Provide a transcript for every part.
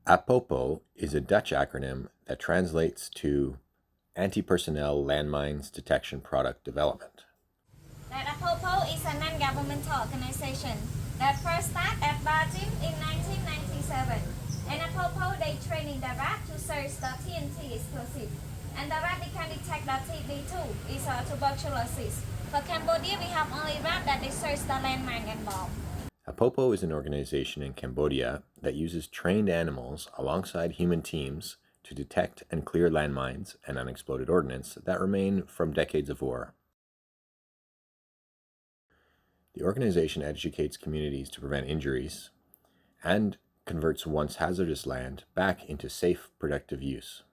APOPO is a Dutch acronym that translates to Anti-Personnel Landmines Detection Product Development. That APOPO is a non-governmental organization that first started at Belgium in 1997. And APOPO, they training the rat to search the TNT explosive. And the rat, they can detect the TB too, is tuberculosis. For Cambodia, we have only rat that they search the landmine and bomb. APOPO is an organization in Cambodia that uses trained animals alongside human teams to detect and clear landmines and unexploded ordnance that remain from decades of war. The organization educates communities to prevent injuries and converts once hazardous land back into safe, productive use.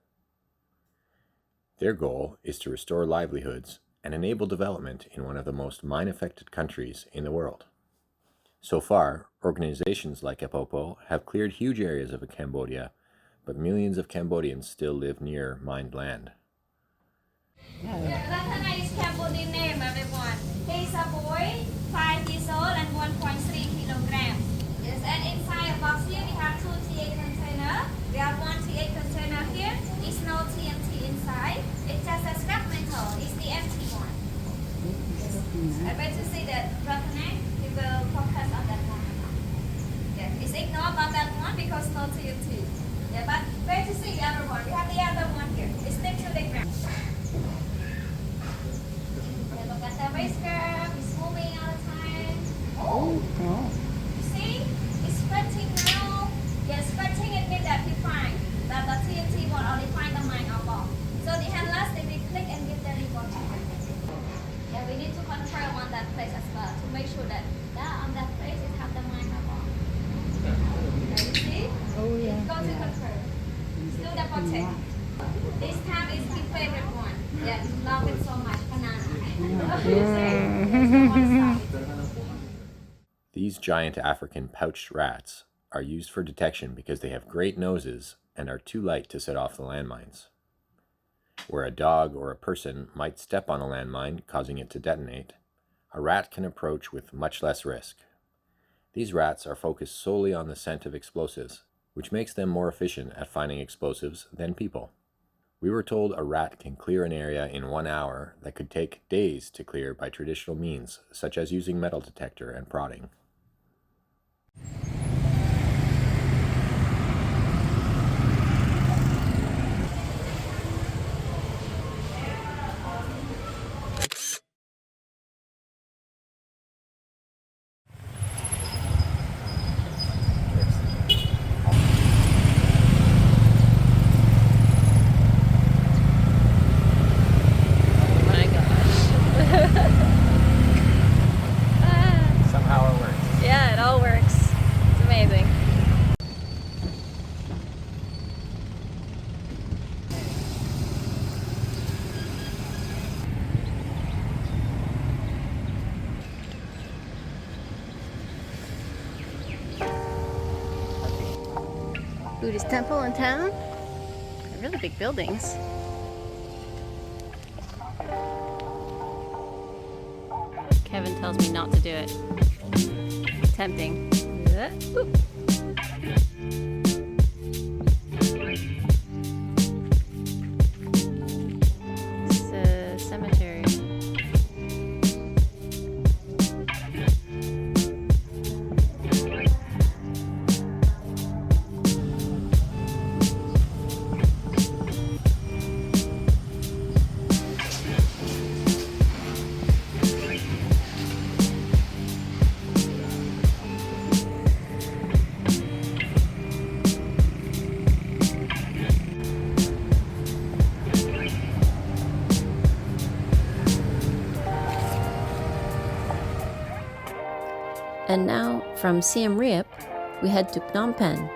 Their goal is to restore livelihoods and enable development in one of the most mine-affected countries in the world. So far, organizations like APOPO have cleared huge areas of Cambodia, but millions of Cambodians still live near mined land. Hanoi is Cambodian name, everyone. He's a boy, 5 years old and 1.3 kilograms. Yes, and inside a box here we have 2 T8 container. We have 1 T8 container here. It's no TNT inside. It's just a scrap metal. It's the empty one. I bet you see that Rathanek, we will focus on that one. Yeah, it's ignore about that one because no TNT. Yeah, but where to see the other one? We have the other one here. It's next to the ground. Yeah, look at the race curve. It's moving all the time. Oh! You see? It's spreading now. Yeah, spreading it means that we find that the TNT will only find the mine or bomb. So the handlers, they will click and give the report. Yeah, we need to confirm on that place as well to make sure that on that place it have the mine or bomb. Okay, you see? Oh yeah. Go to confirm. Do the check. This time is my favorite one. Yeah, love it so much. Banana. These giant African pouched rats are used for detection because they have great noses and are too light to set off the landmines. Where a dog or a person might step on a landmine, causing it to detonate, a rat can approach with much less risk. These rats are focused solely on the scent of explosives, which makes them more efficient at finding explosives than people. We were told a rat can clear an area in 1 hour that could take days to clear by traditional means, such as using metal detector and prodding. Somehow it works. Yeah, it all works. It's amazing. Buddhist temple in town. They're really big buildings. Kevin tells me not to do it. Tempting. Oop. It's a cemetery. And now, from Siem Reap, we head to Phnom Penh.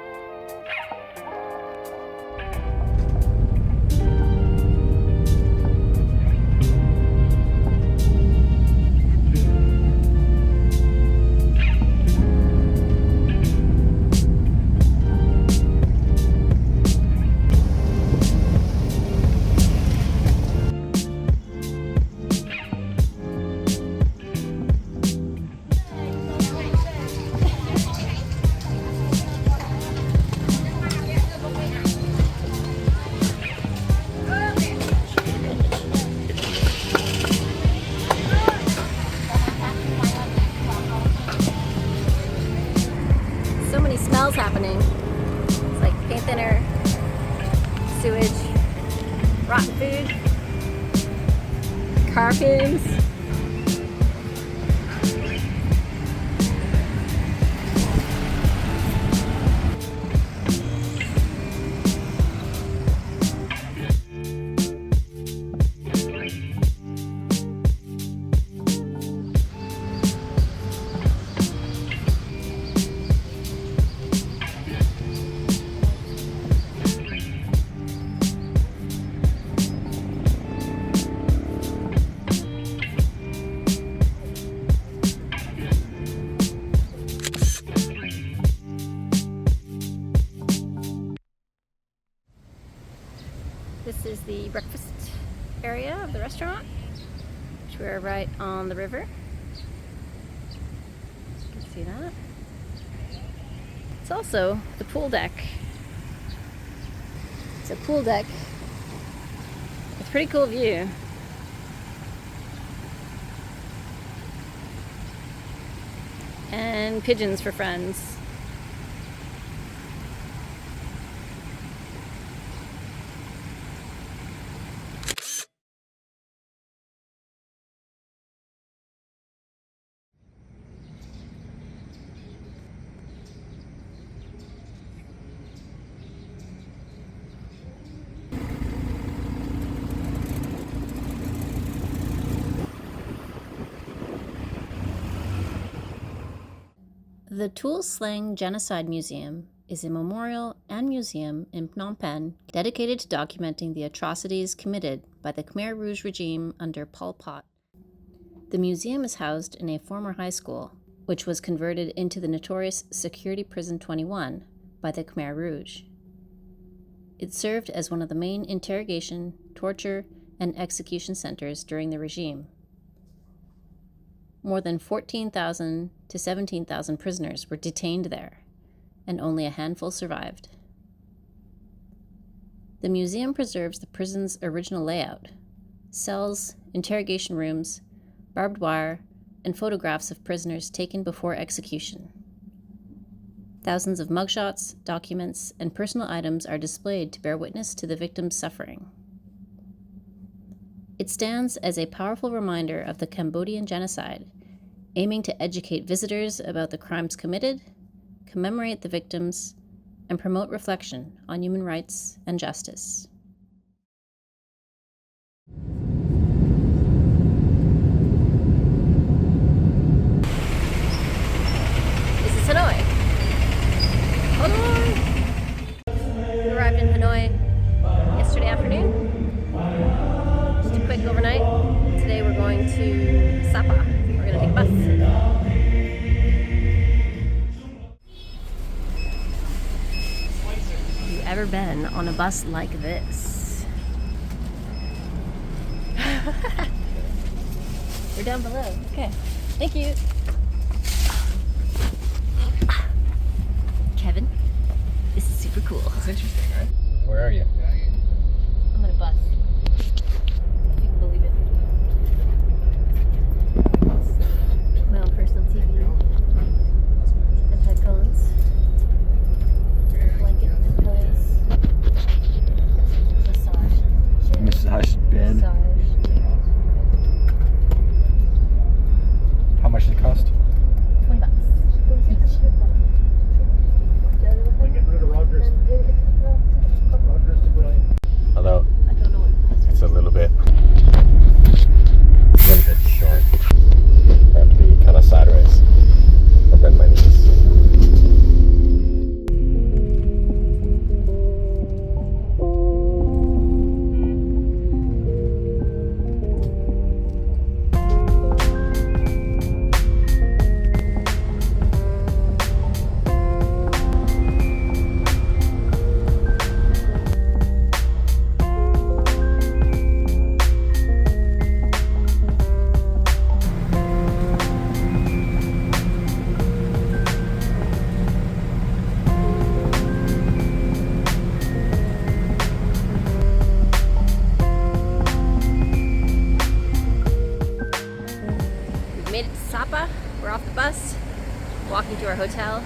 happening. It's like paint thinner, sewage, rotten food, car pins. This is the breakfast area of the restaurant, which we're right on the river. You can see that. It's also the pool deck. It's a pool deck with a pretty cool view. And pigeons for friends. The Tuol Sleng Genocide Museum is a memorial and museum in Phnom Penh dedicated to documenting the atrocities committed by the Khmer Rouge regime under Pol Pot. The museum is housed in a former high school, which was converted into the notorious Security Prison 21 by the Khmer Rouge. It served as one of the main interrogation, torture, and execution centers during the regime. More than 14,000 to 17,000 prisoners were detained there, and only a handful survived. The museum preserves the prison's original layout: cells, interrogation rooms, barbed wire, and photographs of prisoners taken before execution. Thousands of mugshots, documents, and personal items are displayed to bear witness to the victims' suffering. It stands as a powerful reminder of the Cambodian genocide, aiming to educate visitors about the crimes committed, commemorate the victims, and promote reflection on human rights and justice. This is Hanoi. Hanoi! We arrived in Hanoi yesterday afternoon. Just a quick overnight. Today we're going to Sapa. We're going to take a bus. Have you ever been on a bus like this? We're down below. Okay. Thank you. Kevin, this is super cool. That's interesting, right? Where are you? I'm on a bus. If you can believe it. My own personal TV and headphones, blanket and pillows, Massage bed. massage. How much does it cost? $20 each. Get rid of Rogers. Rogers to Brian. Although I don't know what it's a little bit short. I have to be kind of sideways or bend my knees. We're off the bus, walking to our hotel,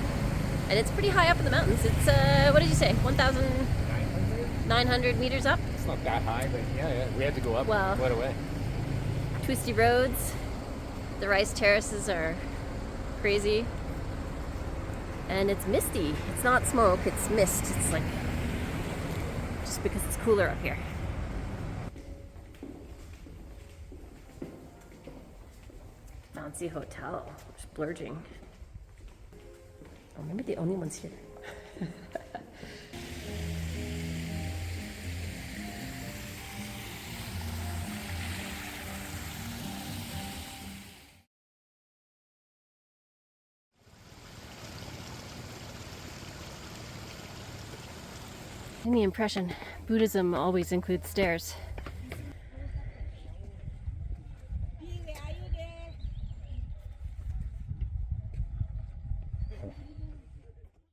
And it's pretty high up in the mountains. It's, what did you say, 1,900 meters up? It's not that high, but yeah, we had to go up Well, quite a way. Twisty roads. The rice terraces are crazy. And it's misty. It's not smoke, it's mist. It's like, just because it's cooler up here. Fancy hotel, splurging. Oh, maybe the only ones here. In the impression, Buddhism always includes stairs.